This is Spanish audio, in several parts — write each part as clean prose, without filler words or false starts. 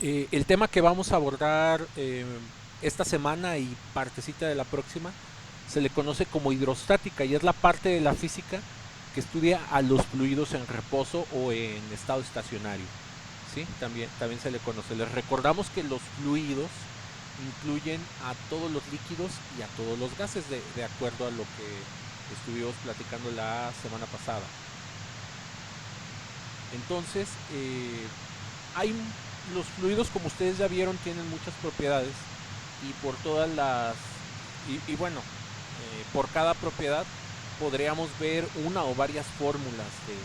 El tema que vamos a abordar esta semana y partecita de la próxima se le conoce como hidrostática y es la parte de la física que estudia a los fluidos en reposo o en estado estacionario. ¿Sí? También se le conoce. Les recordamos que los fluidos incluyen a todos los líquidos y a todos los gases, de acuerdo a lo que estuvimos platicando la semana pasada. Entonces, hay los fluidos, como ustedes ya vieron, tienen muchas propiedades y por todas las y bueno, por cada propiedad podríamos ver una o varias fórmulas de,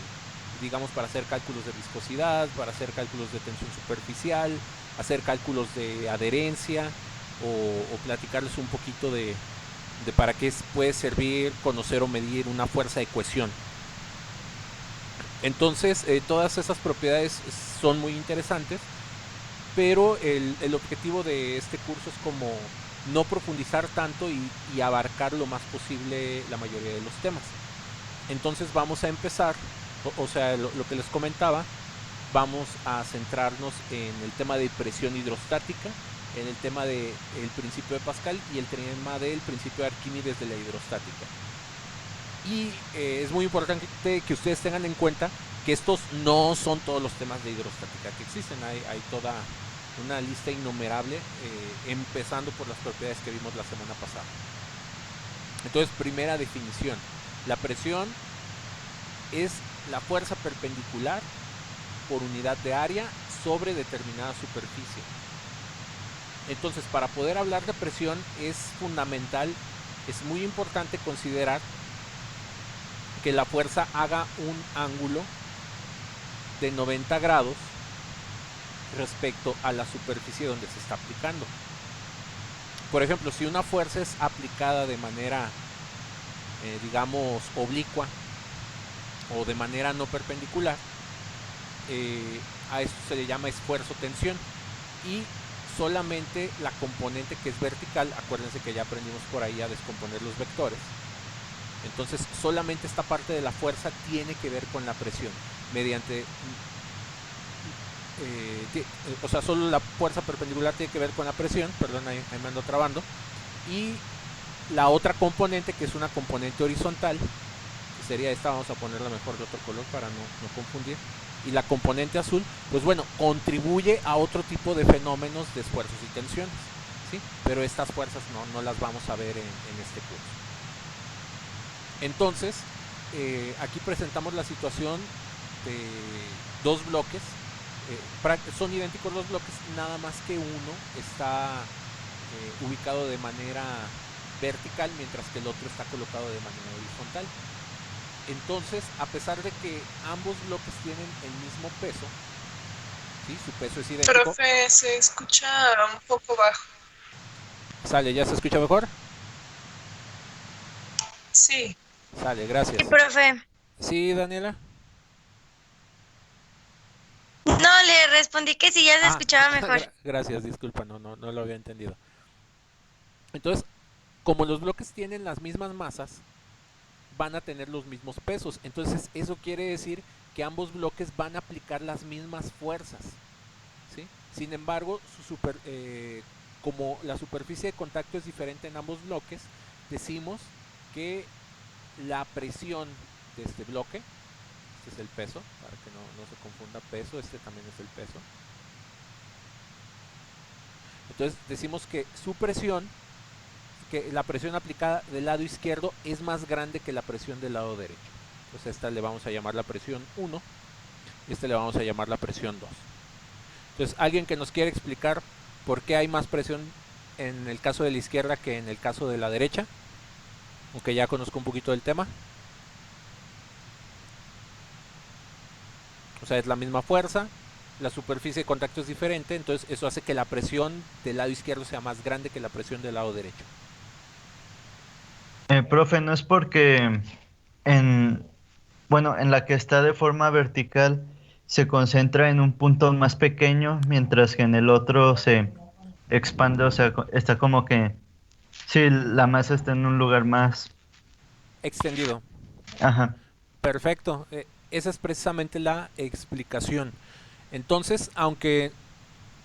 digamos, para hacer cálculos de viscosidad, para hacer cálculos de tensión superficial, hacer cálculos de adherencia o platicarles un poquito de para qué puede servir conocer o medir una fuerza de cohesión. Entonces, todas esas propiedades son muy interesantes, pero el objetivo de este curso es como no profundizar tanto y abarcar lo más posible la mayoría de los temas. Entonces vamos a empezar, o sea, lo que les comentaba, vamos a centrarnos en el tema de presión hidrostática, en el tema del principio de Pascal y el tema del principio de Arquímedes de la hidrostática. Y es muy importante que ustedes tengan en cuenta que estos no son todos los temas de hidrostática que existen. Hay toda una lista innumerable, empezando por las propiedades que vimos la semana pasada. Entonces, primera definición. La presión es la fuerza perpendicular por unidad de área sobre determinada superficie. Entonces, para poder hablar de presión es fundamental, es muy importante considerar que la fuerza haga un ángulo de 90 grados respecto a la superficie donde se está aplicando. Por ejemplo, si una fuerza es aplicada de manera, digamos, oblicua o de manera no perpendicular, a esto se le llama esfuerzo-tensión y solamente la componente que es vertical, acuérdense que ya aprendimos por ahí a descomponer los vectores, entonces solamente esta parte de la fuerza tiene que ver con la presión mediante o sea, solo la fuerza perpendicular tiene que ver con la presión, perdón, ahí me ando trabando, y la otra componente, que es una componente horizontal, que sería esta, vamos a ponerla mejor de otro color para no confundir, y la componente azul, pues bueno, contribuye a otro tipo de fenómenos de esfuerzos y tensiones, ¿sí? Pero estas fuerzas no las vamos a ver en este curso. Entonces, aquí presentamos la situación de dos bloques. Son idénticos los bloques, nada más que uno está ubicado de manera vertical, mientras que el otro está colocado de manera horizontal. Entonces, a pesar de que ambos bloques tienen el mismo peso, ¿sí? Su peso es idéntico. Profe, se escucha un poco bajo. Sale, ¿ya se escucha mejor? Sí. Sale, Sí, gracias. profe. Sí, Daniela. No, le respondí que sí, ya se Ah, escuchaba mejor. gracias, disculpa, no lo había entendido. Entonces, como los bloques tienen las mismas masas, van a tener los mismos pesos. Entonces, eso quiere decir que ambos bloques van a aplicar las mismas fuerzas, ¿sí? Sin embargo, como la superficie de contacto es diferente en ambos bloques, decimos que la presión de este bloque, este es el peso, para que no se confunda peso, este también es el peso. Entonces decimos que su presión, que la presión aplicada del lado izquierdo es más grande que la presión del lado derecho. Entonces a esta le vamos a llamar la presión 1 y a esta le vamos a llamar la presión 2. Entonces, alguien que nos quiera explicar por qué hay más presión en el caso de la izquierda que en el caso de la derecha, aunque ya conozco un poquito del tema. O sea, es la misma fuerza, la superficie de contacto es diferente, entonces eso hace que la presión del lado izquierdo sea más grande que la presión del lado derecho. Profe, no es porque en, bueno, en la que está de forma vertical se concentra en un punto más pequeño, mientras que en el otro se expande, o sea, está como que, sí, la masa está en un lugar más, Extendido. ajá. Perfecto. Esa es precisamente la explicación. Entonces, aunque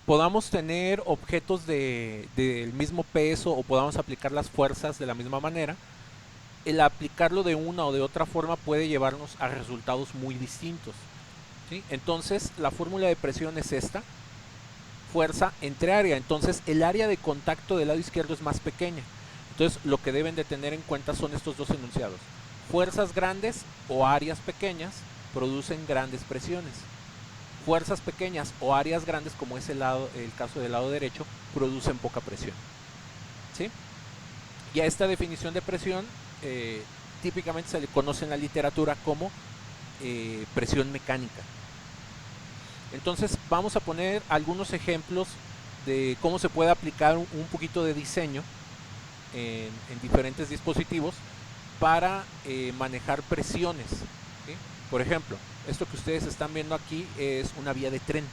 podamos tener objetos del mismo peso o podamos aplicar las fuerzas de la misma manera, el aplicarlo de una o de otra forma puede llevarnos a resultados muy distintos, ¿sí? Entonces la fórmula de presión es esta: fuerza entre área. Entonces el área de contacto del lado izquierdo es más pequeña. Entonces lo que deben de tener en cuenta son estos dos enunciados: fuerzas grandes o áreas pequeñas producen grandes presiones. Fuerzas pequeñas o áreas grandes, como es el caso del lado derecho, producen poca presión, ¿sí? Y a esta definición de presión típicamente se le conoce en la literatura como presión mecánica. Entonces vamos a poner algunos ejemplos de cómo se puede aplicar un poquito de diseño en diferentes dispositivos para manejar presiones, ¿sí? Por ejemplo, esto que ustedes están viendo aquí es una vía de tren.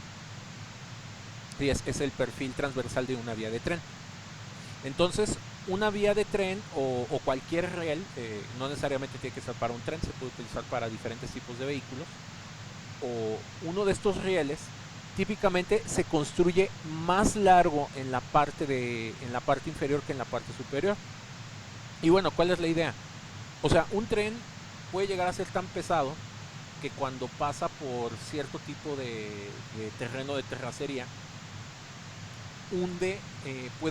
Sí, es el perfil transversal de una vía de tren. Entonces, una vía de tren o cualquier riel, no necesariamente tiene que ser para un tren, se puede utilizar para diferentes tipos de vehículos, o uno de estos rieles típicamente se construye más largo en la parte inferior que en la parte superior. Y bueno, ¿cuál es la idea? O sea, un tren puede llegar a ser tan pesado que cuando pasa por cierto tipo de terreno de terracería, puede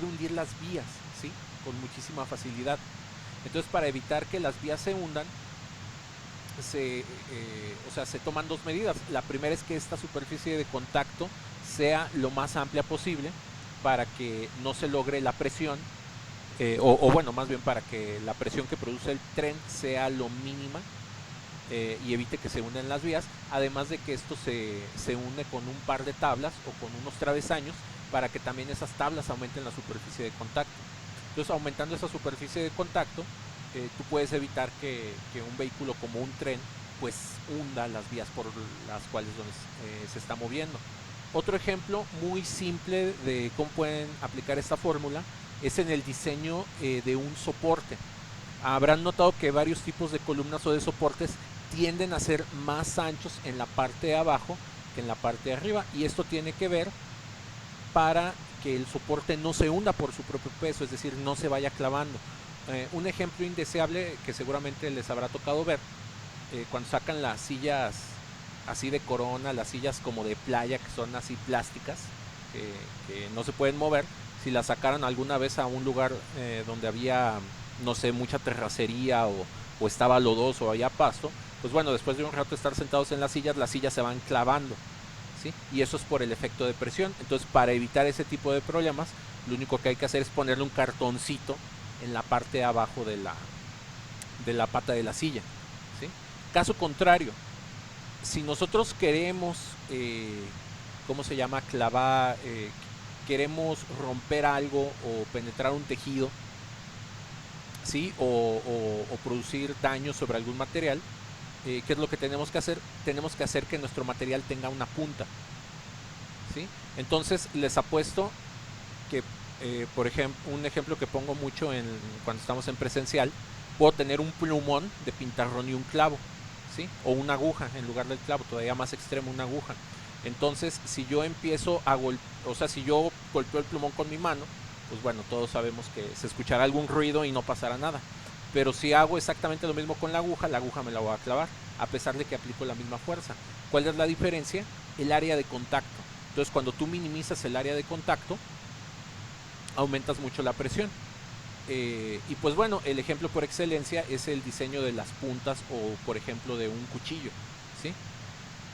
hundir las vías, ¿sí? Con muchísima facilidad. Entonces, para evitar que las vías se hundan, se toman dos medidas. La primera es que esta superficie de contacto sea lo más amplia posible para que no se logre la presión, bueno, más bien para que la presión que produce el tren sea lo mínima, y evite que se unan las vías, además de que esto se une con un par de tablas o con unos travesaños para que también esas tablas aumenten la superficie de contacto. Entonces, aumentando esa superficie de contacto, tú puedes evitar que un vehículo como un tren pues hunda las vías por las cuales se está moviendo. Otro ejemplo muy simple de cómo pueden aplicar esta fórmula es en el diseño de un soporte. Habrán notado que varios tipos de columnas o de soportes tienden a ser más anchos en la parte de abajo que en la parte de arriba, y esto tiene que ver para que el soporte no se hunda por su propio peso, es decir, no se vaya clavando. Un ejemplo indeseable que seguramente les habrá tocado ver, cuando sacan las sillas así de corona, las sillas como de playa que son así plásticas, que no se pueden mover. Si las sacaran alguna vez a un lugar donde había, no sé, mucha terracería o estaba lodoso o había pasto, pues bueno, después de un rato de estar sentados en las sillas se van clavando, ¿sí? Y eso es por el efecto de presión. Entonces, para evitar ese tipo de problemas, lo único que hay que hacer es ponerle un cartoncito en la parte de abajo de la pata de la silla, ¿sí? Caso contrario, si nosotros queremos, ¿cómo se llama? Clavar, queremos romper algo o penetrar un tejido, ¿sí? O producir daño sobre algún material, ¿qué es lo que tenemos que hacer? Tenemos que hacer que nuestro material tenga una punta, ¿sí? Entonces les apuesto que, por ejemplo, un ejemplo que pongo mucho cuando estamos en presencial, puedo tener un plumón de pintarrón y un clavo, ¿sí? O una aguja en lugar del clavo, todavía más extremo, una aguja. Entonces, si yo empiezo si yo golpeo el plumón con mi mano, pues bueno, todos sabemos que se escuchará algún ruido y no pasará nada. Pero si hago exactamente lo mismo con la aguja me la voy a clavar, a pesar de que aplico la misma fuerza. ¿Cuál es la diferencia? El área de contacto. Entonces, cuando tú minimizas el área de contacto, aumentas mucho la presión. Y pues bueno, el ejemplo por excelencia es el diseño de las puntas o, por ejemplo, de un cuchillo, ¿sí?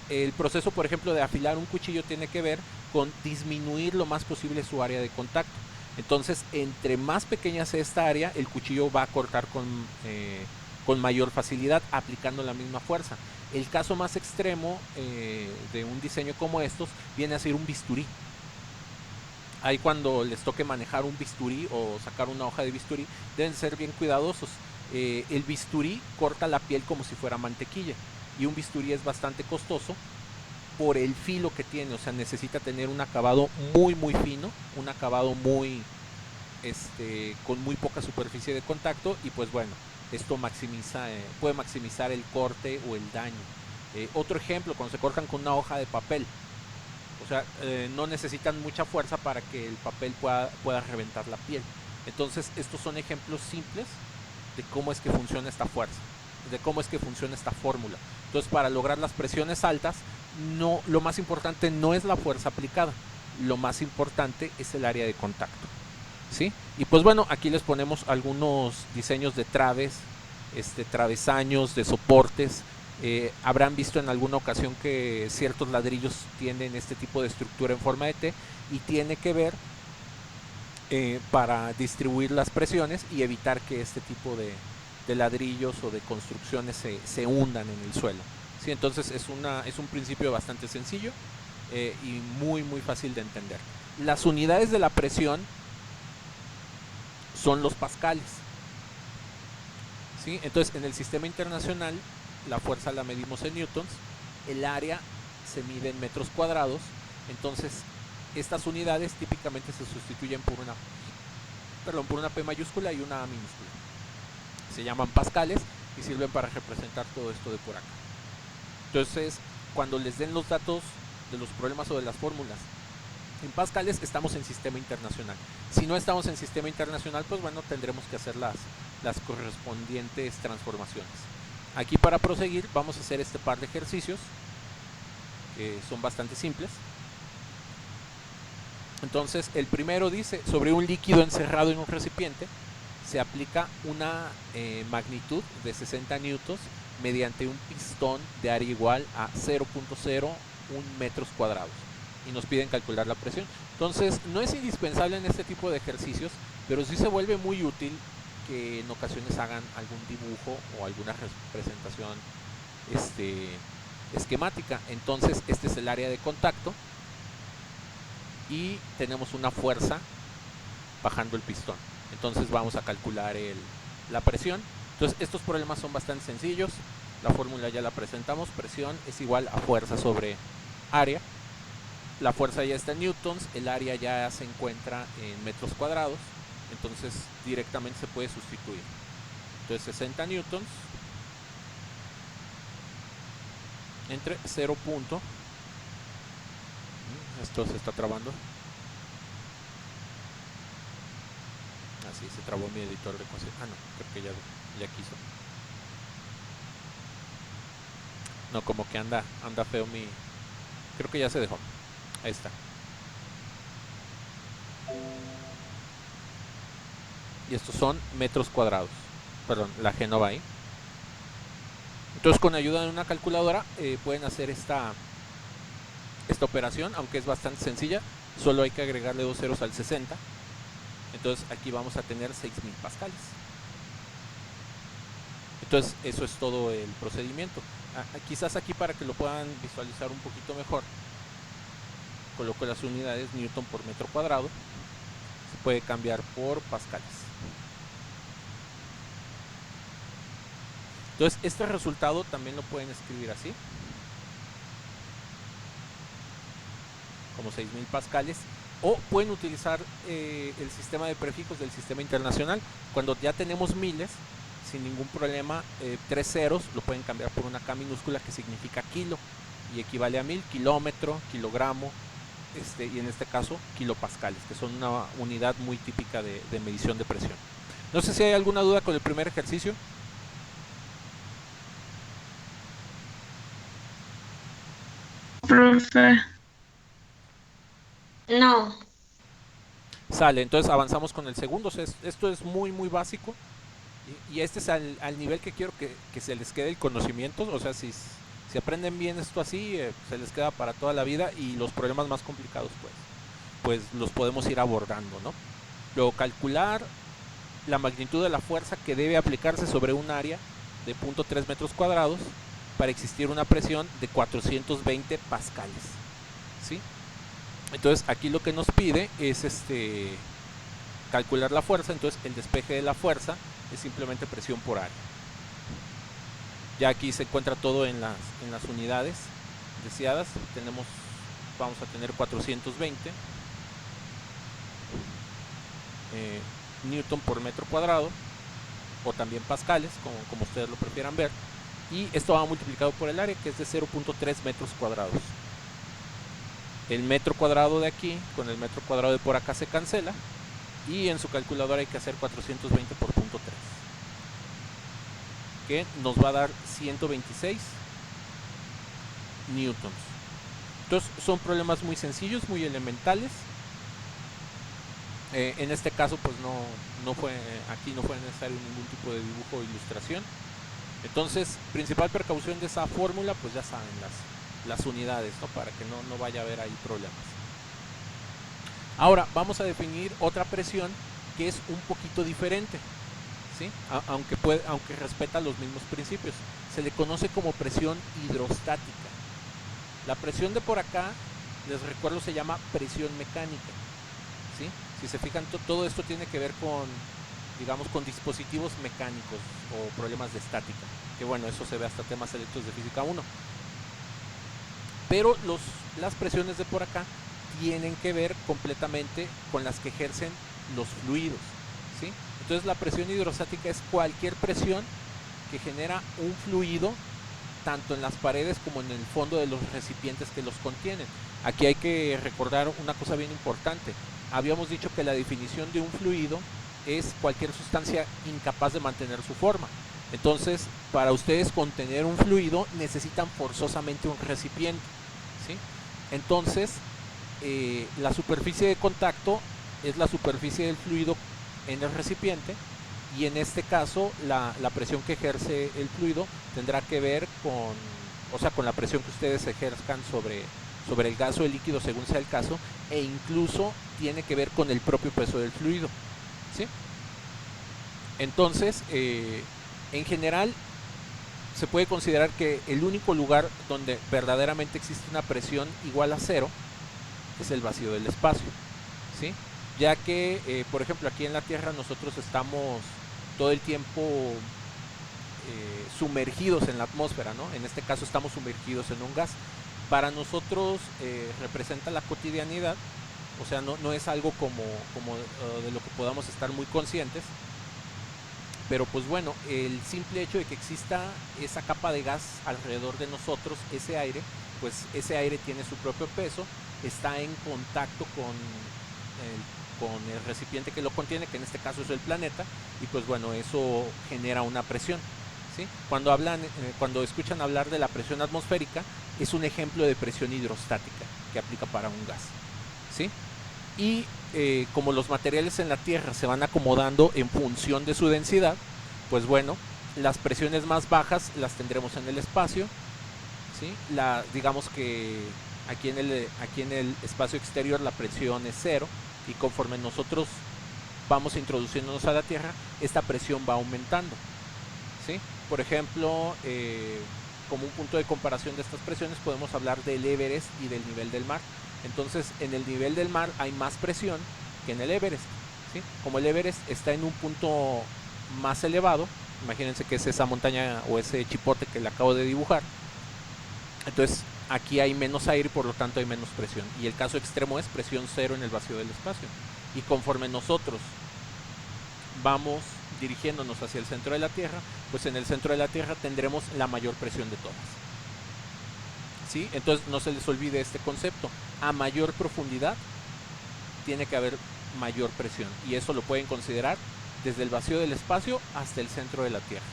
El proceso, por ejemplo, de afilar un cuchillo tiene que ver con disminuir lo más posible su área de contacto. Entonces, entre más pequeña sea esta área, el cuchillo va a cortar con mayor facilidad, aplicando la misma fuerza. El caso más extremo de un diseño como estos viene a ser un bisturí. Ahí, cuando les toque manejar un bisturí o sacar una hoja de bisturí, deben ser bien cuidadosos. El bisturí corta la piel como si fuera mantequilla, y un bisturí es bastante costoso por el filo que tiene. O sea, necesita tener un acabado muy muy fino, un acabado muy con muy poca superficie de contacto, y pues bueno, esto puede maximizar el corte o el daño. Otro ejemplo, cuando se cortan con una hoja de papel, O sea, no necesitan mucha fuerza para que el papel pueda reventar la piel. Entonces, estos son ejemplos simples de cómo es que funciona esta fuerza, de cómo es que funciona esta fórmula. Entonces, para lograr las presiones altas, no, lo más importante no es la fuerza aplicada, lo más importante es el área de contacto, ¿sí? Y pues bueno, aquí les ponemos algunos diseños de traves, travesaños, de soportes. Habrán visto en alguna ocasión que ciertos ladrillos tienen este tipo de estructura en forma de T y tiene que ver para distribuir las presiones y evitar que este tipo de ladrillos o de construcciones se hundan en el suelo, ¿sí? Entonces es un principio bastante sencillo y muy fácil de entender. Las unidades de la presión son los pascales, ¿sí? Entonces en el sistema internacional la fuerza la medimos en newtons, el área se mide en metros cuadrados. Entonces estas unidades típicamente se sustituyen por una P mayúscula y una A minúscula. Se llaman pascales y sirven para representar todo esto de por acá. Entonces, cuando les den los datos de los problemas o de las fórmulas en pascales, estamos en sistema internacional. Si no estamos en sistema internacional, pues bueno, tendremos que hacer las correspondientes transformaciones. Aquí, para proseguir, vamos a hacer este par de ejercicios que son bastante simples. Entonces, el primero dice: sobre un líquido encerrado en un recipiente se aplica una magnitud de 60 newtons mediante un pistón de área igual a 0.01 metros cuadrados, y nos piden calcular la presión. Entonces, no es indispensable en este tipo de ejercicios, pero sí se vuelve muy útil que en ocasiones hagan algún dibujo o alguna representación esquemática. Entonces, este es el área de contacto y tenemos una fuerza bajando el pistón. Entonces vamos a calcular la presión. Entonces estos problemas son bastante sencillos. La fórmula ya la presentamos. Presión es igual a fuerza sobre área. La fuerza ya está en newtons, el área ya se encuentra en metros cuadrados. Entonces directamente se puede sustituir. Entonces 60 newtons entre 0. Esto se está trabando. Así se trabó mi editor de cosas. Ah, no, creo que ya quiso. No, como que anda feo mi... Creo que ya se dejó. Ahí está. Y estos son metros cuadrados. Perdón, la G no va ahí. Entonces, con ayuda de una calculadora pueden hacer esta operación, aunque es bastante sencilla. Solo hay que agregarle 2 ceros al 60. Entonces aquí vamos a tener 6000 pascales. Entonces eso es todo el procedimiento. Quizás aquí, para que lo puedan visualizar un poquito mejor, coloco las unidades newton por metro cuadrado. Se puede cambiar por pascales. Entonces este resultado también lo pueden escribir así, como 6000 pascales. O pueden utilizar el sistema de prefijos del sistema internacional. Cuando ya tenemos miles, sin ningún problema, 3 ceros lo pueden cambiar por una K minúscula, que significa kilo y equivale a 1000, kilómetro, kilogramo, y en este caso kilopascales, que son una unidad muy típica de medición de presión. No sé si hay alguna duda con el primer ejercicio. Profe. No. Sale, entonces avanzamos con el segundo. O sea, esto es muy básico, y este es al nivel que quiero que se les quede el conocimiento. O sea, si aprenden bien esto así, se les queda para toda la vida, y los problemas más complicados pues los podemos ir abordando, ¿no? Luego, calcular la magnitud de la fuerza que debe aplicarse sobre un área de 0.3 metros cuadrados para existir una presión de 420 pascales, ¿sí? Entonces aquí lo que nos pide es calcular la fuerza. Entonces el despeje de la fuerza es simplemente presión por área. Ya aquí se encuentra todo en las unidades deseadas. Vamos a tener 420 newton por metro cuadrado, o también pascales, como ustedes lo prefieran ver. Y esto va multiplicado por el área, que es de 0.3 metros cuadrados. el metro cuadrado de aquí con el metro cuadrado de por acá se cancela, y en su calculadora hay que hacer 420 por punto 3, que nos va a dar 126 newtons. Entonces son problemas muy sencillos, muy elementales. En este caso pues aquí no fue necesario ningún tipo de dibujo o ilustración. Entonces, principal precaución de esa fórmula, pues ya saben, las unidades, ¿no? Para que no vaya a haber ahí problemas. Ahora vamos a definir otra presión que es un poquito diferente, ¿sí? Aunque respeta los mismos principios. Se le conoce como presión hidrostática. La presión de por acá, les recuerdo, se llama presión mecánica, ¿sí? Si se fijan, todo esto tiene que ver con, digamos, con dispositivos mecánicos o problemas de estática, que bueno, eso se ve hasta temas selectos de física 1. Pero las presiones de por acá tienen que ver completamente con las que ejercen los fluidos, ¿sí? Entonces la presión hidrostática es cualquier presión que genera un fluido tanto en las paredes como en el fondo de los recipientes que los contienen. Aquí hay que recordar una cosa bien importante. Habíamos dicho que la definición de un fluido es cualquier sustancia incapaz de mantener su forma. Entonces, para ustedes contener un fluido necesitan forzosamente un recipiente, ¿sí? Entonces, la superficie de contacto es la superficie del fluido en el recipiente, y en este caso la presión que ejerce el fluido tendrá que ver con la presión que ustedes ejerzan sobre el gas o el líquido según sea el caso, e incluso tiene que ver con el propio peso del fluido, ¿sí? Entonces, en general se puede considerar que el único lugar donde verdaderamente existe una presión igual a cero es el vacío del espacio, ¿sí? Ya que, por ejemplo, aquí en la Tierra nosotros estamos todo el tiempo sumergidos en la atmósfera, ¿no? En este caso estamos sumergidos en un gas. Para nosotros representa la cotidianidad, o sea, no es algo como de lo que podamos estar muy conscientes, pero pues bueno, el simple hecho de que exista esa capa de gas alrededor de nosotros, ese aire, pues ese aire tiene su propio peso, está en contacto con el recipiente que lo contiene, que en este caso es el planeta, y pues bueno, eso genera una presión, ¿sí? Cuando escuchan hablar de la presión atmosférica, es un ejemplo de presión hidrostática que aplica para un gas, ¿sí? Y como los materiales en la Tierra se van acomodando en función de su densidad, pues bueno, las presiones más bajas las tendremos en el espacio, ¿sí? Digamos que aquí en el espacio exterior la presión es cero, y conforme nosotros vamos introduciéndonos a la Tierra, esta presión va aumentando, ¿sí? Por ejemplo, como un punto de comparación de estas presiones podemos hablar del Everest y del nivel del mar. Entonces, en el nivel del mar hay más presión que en el Everest, ¿sí? Como el Everest está en un punto más elevado, imagínense que es esa montaña o ese chipote que le acabo de dibujar, entonces aquí hay menos aire y por lo tanto hay menos presión, y el caso extremo es presión cero en el vacío del espacio. Y conforme nosotros vamos dirigiéndonos hacia el centro de la Tierra, pues en el centro de la Tierra tendremos la mayor presión de todas, ¿sí? Entonces no se les olvide este concepto: a mayor profundidad tiene que haber mayor presión, y eso lo pueden considerar desde el vacío del espacio hasta el centro de la Tierra.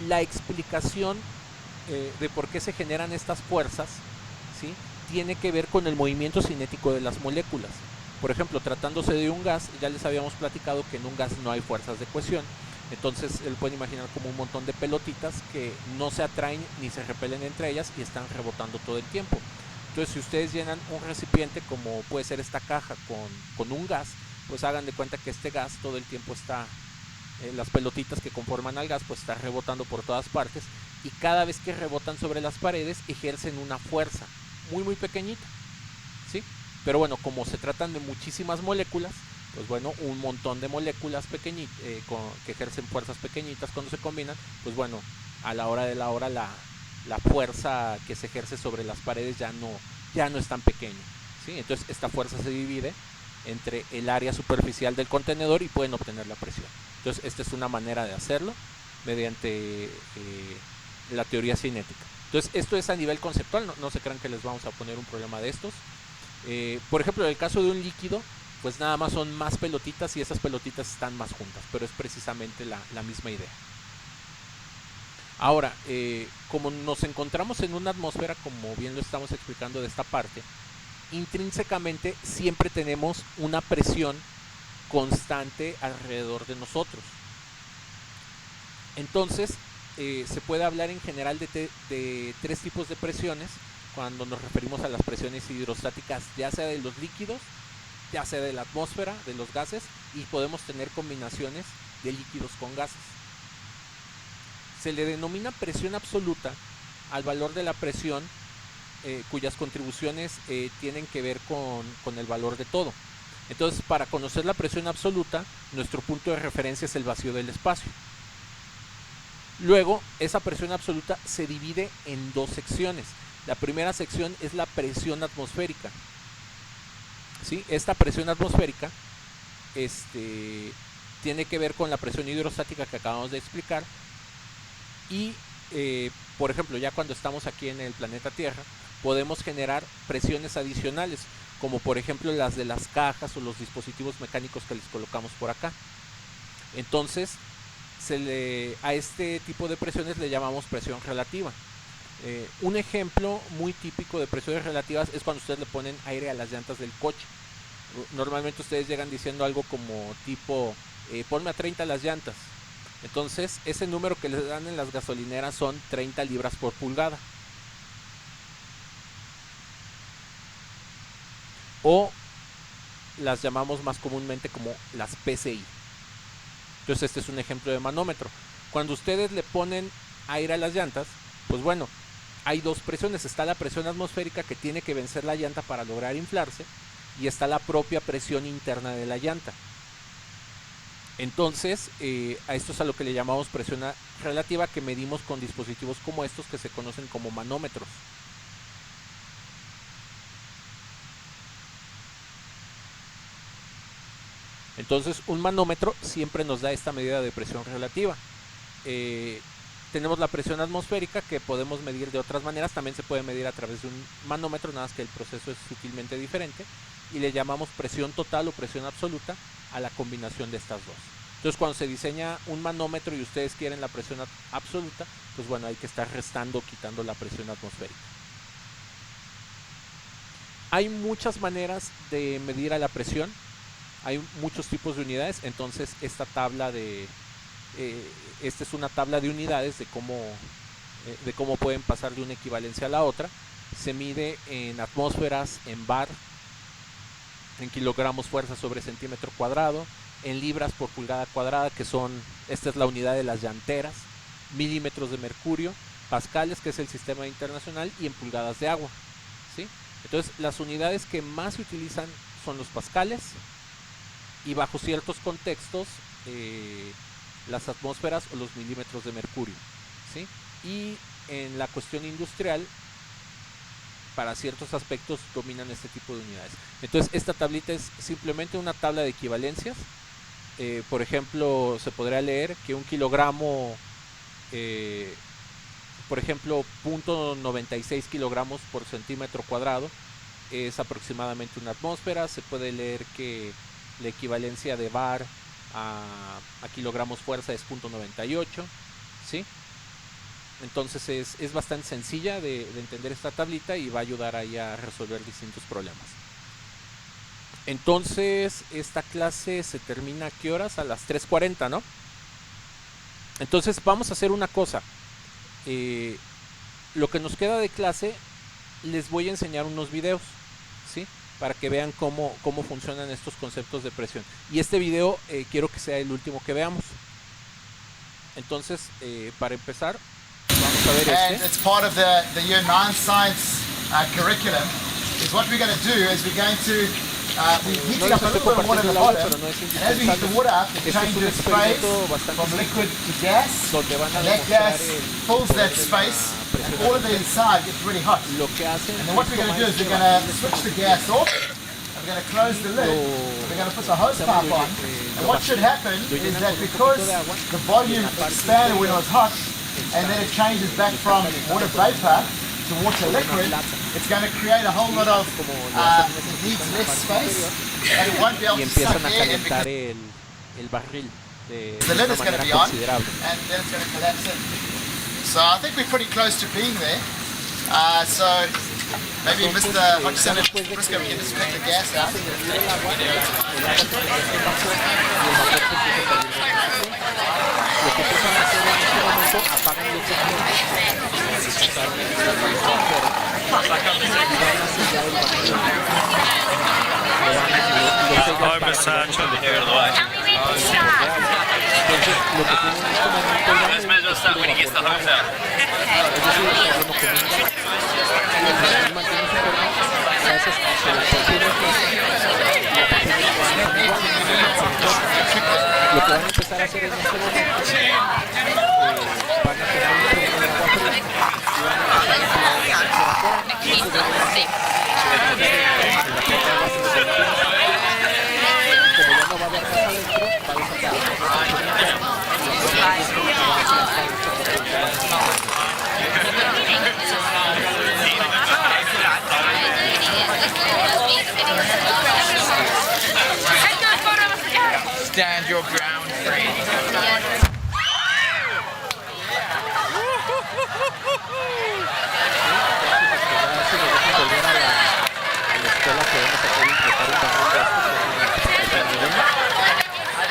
La explicación de por qué se generan estas fuerzas, ¿sí?, tiene que ver con el movimiento cinético de las moléculas. Por ejemplo, tratándose de un gas, ya les habíamos platicado que en un gas no hay fuerzas de cohesión. Entonces pueden imaginar como un montón de pelotitas que no se atraen ni se repelen entre ellas y están rebotando todo el tiempo. Entonces, si ustedes llenan un recipiente, como puede ser esta caja, con un gas, pues hagan de cuenta que este gas todo el tiempo está, las pelotitas que conforman al gas, pues está rebotando por todas partes, y cada vez que rebotan sobre las paredes ejercen una fuerza muy muy pequeñita, ¿sí? Pero bueno, como se tratan de muchísimas moléculas, pues bueno, un montón de moléculas pequeñitas que ejercen fuerzas pequeñitas cuando se combinan, pues bueno, a la hora de la hora la fuerza que se ejerce sobre las paredes ya no es tan pequeña, ¿sí? Entonces esta fuerza se divide entre el área superficial del contenedor y pueden obtener la presión. Entonces esta es una manera de hacerlo mediante la teoría cinética. Entonces esto es a nivel conceptual, no se crean que les vamos a poner un problema de estos. Por ejemplo, en el caso de un líquido, pues nada más son más pelotitas y esas pelotitas están más juntas, pero es precisamente la misma idea. Ahora, como nos encontramos en una atmósfera, como bien lo estamos explicando de esta parte, intrínsecamente siempre tenemos una presión constante alrededor de nosotros. Entonces, se puede hablar en general de tres tipos de presiones cuando nos referimos a las presiones hidrostáticas, ya sea de los líquidos, ya sea de la atmósfera, de los gases, y podemos tener combinaciones de líquidos con gases. Se le denomina presión absoluta al valor de la presión cuyas contribuciones tienen que ver con el valor de todo. Entonces, para conocer la presión absoluta, nuestro punto de referencia es el vacío del espacio. Luego, esa presión absoluta se divide en dos secciones. La primera sección es la presión atmosférica. ¿Sí? Esta presión atmosférica tiene que ver con la presión hidrostática que acabamos de explicar. Y, por ejemplo, ya cuando estamos aquí en el planeta Tierra, podemos generar presiones adicionales, como por ejemplo las de las cajas o los dispositivos mecánicos que les colocamos por acá. Entonces, a este tipo de presiones le llamamos presión relativa. Un ejemplo muy típico de presiones relativas es cuando ustedes le ponen aire a las llantas del coche. Normalmente ustedes llegan diciendo algo como tipo, ponme a 30 las llantas. Entonces, ese número que les dan en las gasolineras son 30 libras por pulgada. O las llamamos más comúnmente como las PSI. Entonces este es un ejemplo de manómetro. Cuando ustedes le ponen aire a las llantas, pues bueno, hay dos presiones. Está la presión atmosférica que tiene que vencer la llanta para lograr inflarse, y está la propia presión interna de la llanta. Entonces, a esto es a lo que le llamamos presión relativa, que medimos con dispositivos como estos que se conocen como manómetros. Entonces, un manómetro siempre nos da esta medida de presión relativa. Tenemos la presión atmosférica, que podemos medir de otras maneras. También se puede medir a través de un manómetro, nada más que el proceso es sutilmente diferente. Y le llamamos presión total o presión absoluta a la combinación de estas dos. Entonces, cuando se diseña un manómetro y ustedes quieren la presión absoluta, pues bueno, hay que estar restando o quitando la presión atmosférica. Hay muchas maneras de medir a la presión. Hay muchos tipos de unidades. Entonces, esta es una tabla de unidades de cómo pueden pasar de una equivalencia a la otra. Se mide en atmósferas, en bar, en kilogramos fuerza sobre centímetro cuadrado, en libras por pulgada cuadrada, esta es la unidad de las llanteras, milímetros de mercurio, pascales, que es el sistema internacional, y en pulgadas de agua, ¿sí? Entonces, las unidades que más se utilizan son los pascales, y bajo ciertos contextos, las atmósferas o los milímetros de mercurio, ¿sí? Y en la cuestión industrial, para ciertos aspectos dominan este tipo de unidades. Entonces, esta tablita es simplemente una tabla de equivalencias. Por ejemplo, se podría leer que un kilogramo, por ejemplo, 0.96 kilogramos por centímetro cuadrado es aproximadamente una atmósfera. Se puede leer que la equivalencia de bar a kilogramos fuerza es 0.98, ¿sí? Entonces es bastante sencilla de entender esta tablita y va a ayudar ahí a resolver distintos problemas. Entonces, esta clase se termina ¿a qué horas? A las 3:40, ¿no? Entonces vamos a hacer una cosa. Lo que nos queda de clase, les voy a enseñar unos videos, ¿sí? Para que vean cómo funcionan estos conceptos de presión. Y este video quiero que sea el último que veamos. Entonces, para empezar, vamos a ver and it's part of the Year 9 Science curriculum. Is what we're going to do is we're going to be heating up a little bit of water at the bottom, and as we heat the water up, it changes phase from liquid to gas, and that gas fills that space, and all of the inside gets really hot. And then what we're going to do is we're going to switch the gas off, and we're going to close the lid, and we're going to put the hose pipe on, and what should happen is that because the volume expanded when it was hot, and then it changes back from water vapor to water liquid, it's going to create a whole lot of, it needs less space, and it won't be able y to suck empiezan a air in calentar because el barril de the lid una is going to manera be on, considerable. and then it's going to collapse in. So I think we're pretty close to being there. So maybe Mr. Hodgson and Briscoe can disconnect the gas out. Lo que empiezan a hacer en este momento, apagan los sectores lo que van a empezar a hacer en este momento van a tener un tren de agua fría y van a empezar a tirar la tercera como ya no va a haber más adentro, va a desaparecer Stand your ground, free.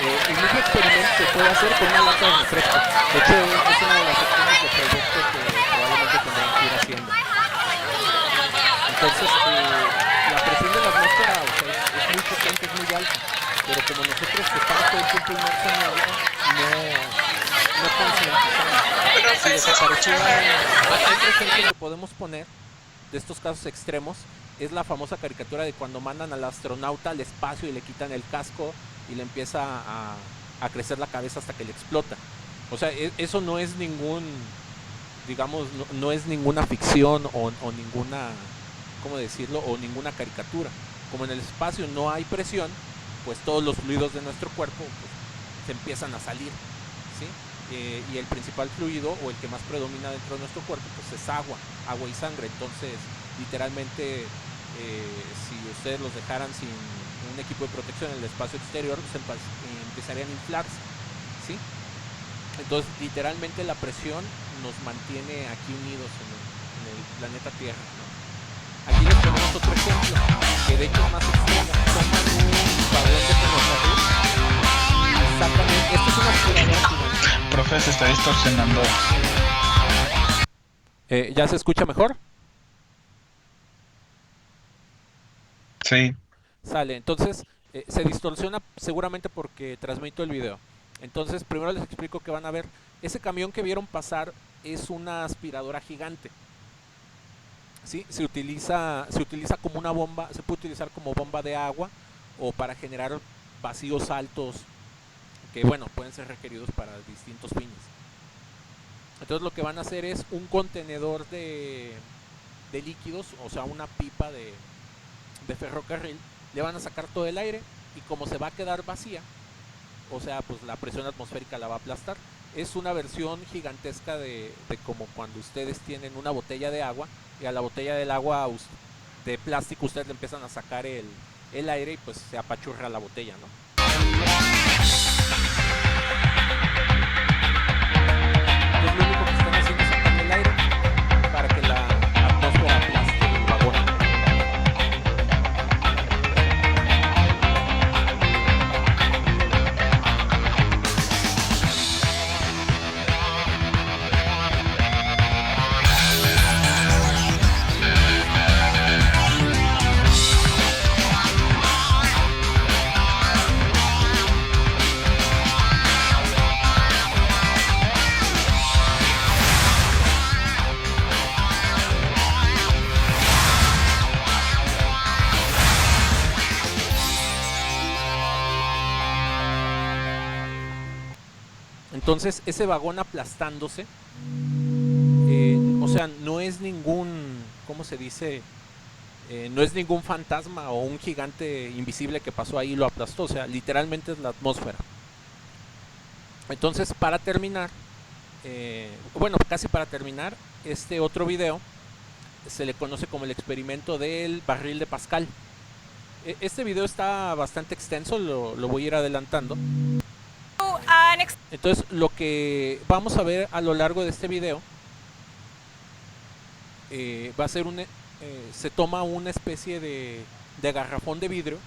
el mismo experimento se puede hacer con una lata de refresco. De hecho, es una de las opciones de proyecto que probablemente tendrán que ir haciendo. Entonces, la presión de la atmósfera, o sea, es muy potente, es muy alta, pero como nosotros que estamos todo el tiempo inmersos en agua, no concientizamos. Si desapareciera, otro ejemplo que podemos poner de estos casos extremos es la famosa caricatura de cuando mandan al astronauta al espacio y le quitan el casco y le empieza a crecer la cabeza hasta que le explota. O sea, eso no es ningún, digamos, no es ninguna ficción o ninguna, ¿cómo decirlo? O ninguna caricatura. Como en el espacio no hay presión, pues todos los fluidos de nuestro cuerpo pues, se empiezan a salir, ¿sí? Y el principal fluido o el que más predomina dentro de nuestro cuerpo pues es agua y sangre. Entonces, literalmente, si ustedes los dejaran sin un equipo de protección en el espacio exterior, pues empezarían a inflarse, ¿sí? Entonces, literalmente la presión nos mantiene aquí unidos en el planeta Tierra, ¿no? Aquí les ponemos otro ejemplo, que de hecho es más extremo. Toman un balón de ferrocarril y sacan, esto es una aspiradora gigante. Profe, se está distorsionando. ¿Ya se escucha mejor? Sí. Sale, entonces se distorsiona seguramente porque transmito el video. Entonces primero les explico que van a ver. Ese camión que vieron pasar es una aspiradora gigante. ¿Sí? Se utiliza como una bomba, se puede utilizar como bomba de agua o para generar vacíos altos que bueno, pueden ser requeridos para distintos fines. Entonces lo que van a hacer es un contenedor de líquidos, o sea una pipa de ferrocarril, le van a sacar todo el aire y como se va a quedar vacía, o sea pues la presión atmosférica la va a aplastar. Es una versión gigantesca de como cuando ustedes tienen una botella de agua y a la botella del agua de plástico ustedes le empiezan a sacar el aire y pues se apachurra la botella, ¿no? Entonces lo único que están haciendo es sacarle el aire para que la atmósfera aplaste el vagón. Entonces ese vagón aplastándose, o sea, no es ningún, ¿cómo se dice? No es ningún fantasma o un gigante invisible que pasó ahí y lo aplastó, o sea, literalmente es la atmósfera. Entonces, para terminar, bueno, casi para terminar, este otro video se le conoce como el experimento del barril de Pascal. Este video está bastante extenso, lo voy a ir adelantando. Entonces, lo que vamos a ver a lo largo de este video va a ser se toma una especie de garrafón de vidrio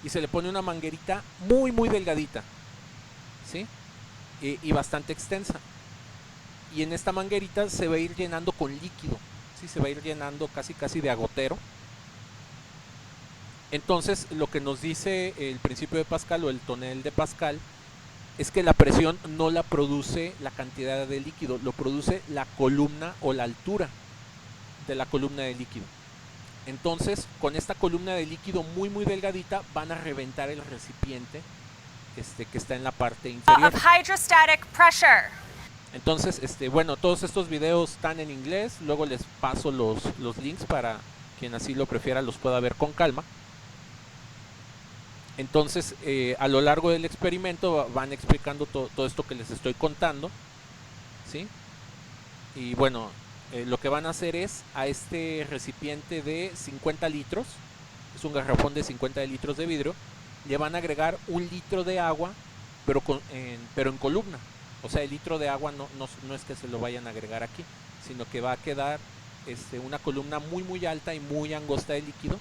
y se le pone una manguerita muy muy delgadita, ¿sí? Y bastante extensa. Y en esta manguerita se va a ir llenando con líquido, ¿sí? Se va a ir llenando casi de agotero. Entonces, lo que nos dice el principio de Pascal o el tonel de Pascal es que la presión no la produce la cantidad de líquido, lo produce la columna o la altura de la columna de líquido. Entonces, con esta columna de líquido muy muy delgadita van a reventar el recipiente que está en la parte inferior. Entonces, bueno, todos estos videos están en inglés, luego les paso los links para quien así lo prefiera los pueda ver con calma. Entonces, a lo largo del experimento van explicando todo esto que les estoy contando, ¿sí? Y bueno, lo que van a hacer es a este recipiente de 50 litros, es un garrafón de 50 litros de vidrio, le van a agregar 1 litro de agua, pero en columna. O sea, el litro de agua no es que se lo vayan a agregar aquí, sino que va a quedar una columna muy muy alta y muy angosta de líquido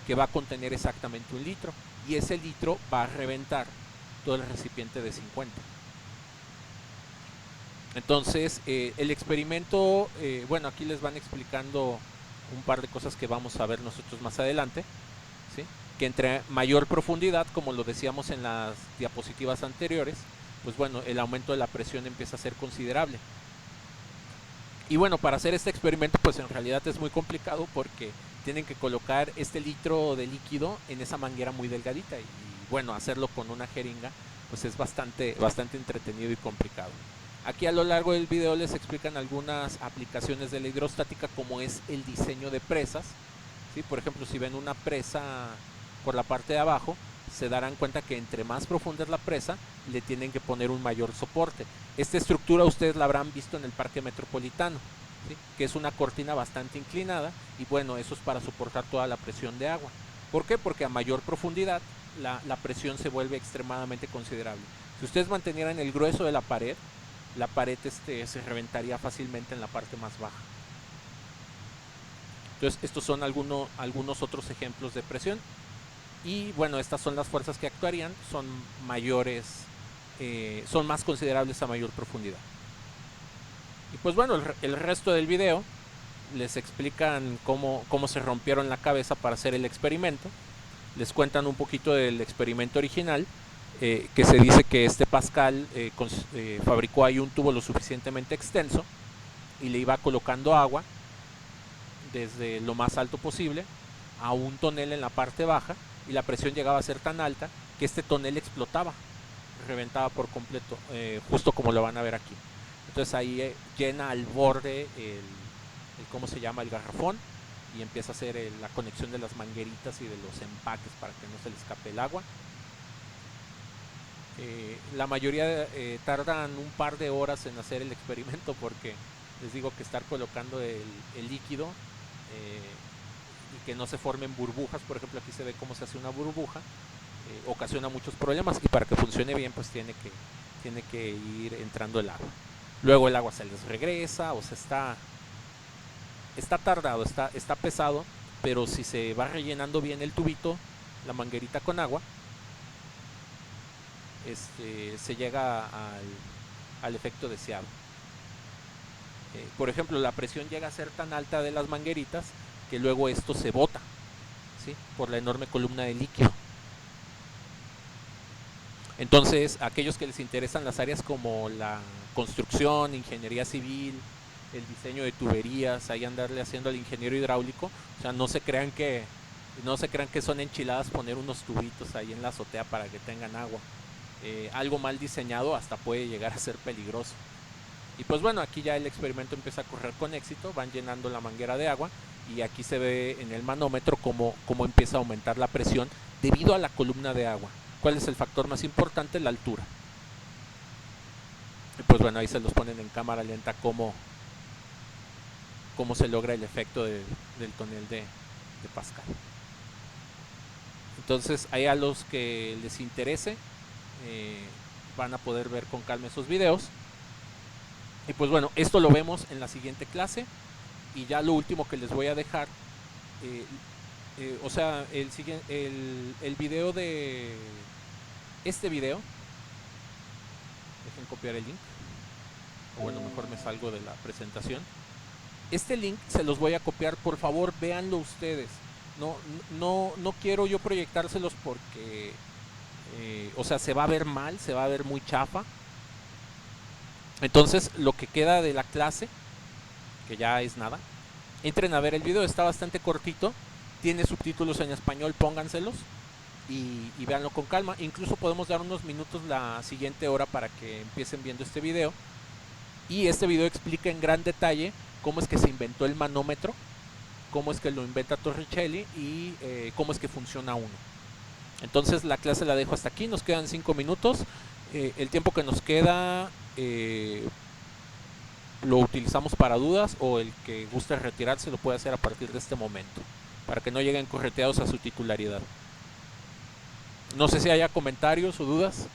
que va a contener exactamente 1 litro. Y ese litro va a reventar todo el recipiente de 50. Entonces, el experimento, bueno, aquí les van explicando un par de cosas que vamos a ver nosotros más adelante, ¿sí? Que entre mayor profundidad, como lo decíamos en las diapositivas anteriores, pues bueno, el aumento de la presión empieza a ser considerable. Y bueno, para hacer este experimento, pues en realidad es muy complicado porque tienen que colocar este litro de líquido en esa manguera muy delgadita y bueno, hacerlo con una jeringa pues es bastante entretenido y complicado. Aquí a lo largo del video les explican algunas aplicaciones de la hidrostática, como es el diseño de presas, ¿sí? Por ejemplo, si ven una presa por la parte de abajo, se darán cuenta que entre más profunda es la presa, le tienen que poner un mayor soporte. Esta estructura ustedes la habrán visto en el Parque Metropolitano, ¿sí? Que es una cortina bastante inclinada y bueno, eso es para soportar toda la presión de agua. ¿Por qué? Porque a mayor profundidad la presión se vuelve extremadamente considerable. Si ustedes mantenieran el grueso de la pared se reventaría fácilmente en la parte más baja. Entonces estos son algunos otros ejemplos de presión. Y bueno, estas son las fuerzas que actuarían, son mayores, son más considerables a mayor profundidad. Y pues bueno, el resto del video les explican cómo se rompieron la cabeza para hacer el experimento. Les cuentan un poquito del experimento original, que se dice que Pascal fabricó ahí un tubo lo suficientemente extenso y le iba colocando agua desde lo más alto posible a un tonel en la parte baja, y la presión llegaba a ser tan alta que este tonel explotaba, reventaba por completo, justo como lo van a ver aquí. Entonces ahí llena al borde ¿cómo se llama? El garrafón, y empieza a hacer la conexión de las mangueritas y de los empaques para que no se le escape el agua. La mayoría tardan un par de horas en hacer el experimento, porque les digo que estar colocando el líquido y que no se formen burbujas, por ejemplo aquí se ve cómo se hace una burbuja, ocasiona muchos problemas, y para que funcione bien pues tiene que ir entrando el agua. Luego el agua se les regresa, o sea, está tardado, está pesado, pero si se va rellenando bien el tubito, la manguerita con agua, se llega al efecto deseado. Por ejemplo, la presión llega a ser tan alta de las mangueritas que luego esto se bota, ¿sí? Por la enorme columna de líquido. Entonces, a aquellos que les interesan las áreas como la construcción, ingeniería civil, el diseño de tuberías, ahí andarle haciendo al ingeniero hidráulico, o sea, no se crean que son enchiladas poner unos tubitos ahí en la azotea para que tengan agua. Algo mal diseñado hasta puede llegar a ser peligroso. Y pues bueno, aquí ya el experimento empieza a correr con éxito, van llenando la manguera de agua, y aquí se ve en el manómetro cómo empieza a aumentar la presión debido a la columna de agua. ¿Cuál es el factor más importante? La altura. Y pues bueno, ahí se los ponen en cámara lenta cómo se logra el efecto del tonel de Pascal. Entonces ahí a los que les interese van a poder ver con calma esos videos. Y pues bueno, esto lo vemos en la siguiente clase. Y ya lo último que les voy a dejar, o sea, el video de este video, dejen copiar el link, o bueno, mejor me salgo de la presentación. Este link se los voy a copiar, por favor véanlo ustedes. No quiero yo proyectárselos porque o sea, se va a ver mal, se va a ver muy chafa. Entonces lo que queda de la clase, que ya es nada, entren a ver el video, está bastante cortito, tiene subtítulos en español, pónganselos y véanlo con calma. Incluso podemos dar unos minutos la siguiente hora para que empiecen viendo este video. Y este video explica en gran detalle cómo es que se inventó el manómetro, cómo es que lo inventa Torricelli y cómo es que funciona uno. Entonces la clase la dejo hasta aquí, nos quedan 5 minutos. El tiempo que nos queda lo utilizamos para dudas, o el que guste retirarse lo puede hacer a partir de este momento, para que no lleguen correteados a su titularidad. No sé si haya comentarios o dudas.